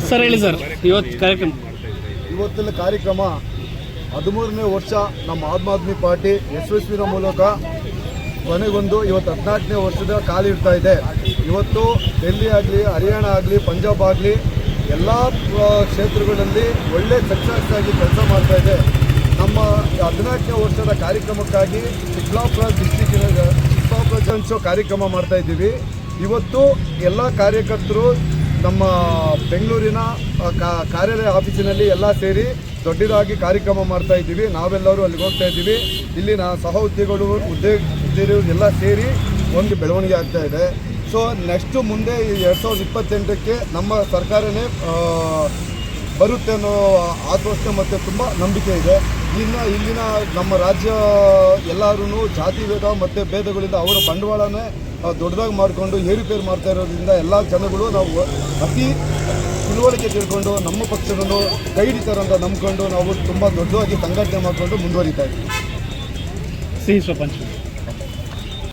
Sir ಹೇಳಿ sir, ಇವತ್ತಿನ ಕಾರ್ಯಕ್ರಮ 13ನೇ ವರ್ಷ ನಮ್ಮ ಆಮ್ ಆದ್ಮಿ ಪಾರ್ಟಿ ಯಶಸ್ವಿನ ಮೂಲಕ ಕೊನೆಗೊಂದು ಇವತ್ತು 14ನೇ ವರ್ಷದ ಕಾಲಿಡ್ತಾ ಇದೆ. ಇವತ್ತು ಡೆಲ್ಲಿ ಆಗಲಿ, ಹರಿಯಾಣ ಆಗಲಿ, ಪಂಜಾಬ್ ಆಗಲಿ ಎಲ್ಲ ಕ್ಷೇತ್ರಗಳಲ್ಲಿ ಒಳ್ಳೆ ಸಕ್ಸಸ್ ಆಗಿ ಕೆಲಸ ಮಾಡ್ತಾ ಇದೆ. ನಮ್ಮ 14ನೇ ವರ್ಷದ ಕಾರ್ಯಕ್ರಮಕ್ಕಾಗಿ ಚಿಕ್ಕಬಳ್ಳಾಪುರ ಡಿಸ್ಟಿಕ್ಕಿನ ಕಾರ್ಯಕ್ರಮ ಮಾಡ್ತಾ ಇದ್ದೀವಿ. ಇವತ್ತು ಎಲ್ಲ ಕಾರ್ಯಕರ್ತರು ನಮ್ಮ ಬೆಂಗಳೂರಿನ ಕಾರ್ಯಾಲಯ ಆಫೀಸಿನಲ್ಲಿ ಎಲ್ಲ ಸೇರಿ ದೊಡ್ಡದಾಗಿ ಕಾರ್ಯಕ್ರಮ ಮಾಡ್ತಾ ಇದ್ದೀವಿ. ನಾವೆಲ್ಲರೂ ಅಲ್ಲಿಗೆ ಹೋಗ್ತಾ ಇದ್ದೀವಿ. ಇಲ್ಲಿನ ಸಹ ಉದ್ಯೋಗಿಗಳು ಎಲ್ಲ ಸೇರಿ ಒಂದು ಬೆಳವಣಿಗೆ ಆಗ್ತಾ ಇದೆ. ಸೊ ನೆಕ್ಸ್ಟು ಮುಂದೆ 2028ಕ್ಕೆ ನಮ್ಮ ಸರ್ಕಾರನೇ ಬರುತ್ತೆ ಅನ್ನೋ ಆತ್ಮವಿಶ್ವಾಸ ಮತ್ತು ತುಂಬ ನಂಬಿಕೆ ಇದೆ. ಇಲ್ಲಿನ ನಮ್ಮ ರಾಜ್ಯ ಎಲ್ಲರೂ ಜಾತಿಭೇದ ಮತ್ತು ಭೇದಗಳಿಂದ ಅವರ ಬಂಡವಾಳನೇ ದೊಡ್ಡದಾಗಿ ಮಾಡಿಕೊಂಡು ಏರುಪೇರು ಮಾಡ್ತಾ ಇರೋದ್ರಿಂದ ಎಲ್ಲ ಜನಗಳು ನಾವು ಅತಿ ತಿಳುವಳಿಕೆ ತಿಳ್ಕೊಂಡು ನಮ್ಮ ಪಕ್ಷವನ್ನು ಕೈ ಹಿಡಿತಾರಂತ ನಂಬ್ಕೊಂಡು ನಾವು ತುಂಬ ದೊಡ್ಡದಾಗಿ ಸಂಘಟನೆ ಮಾಡಿಕೊಂಡು ಮುಂದುವರಿತಾ ಇದ್ದೀವಿ. ಸಿಹಿ ಸ್ವಪಂಚ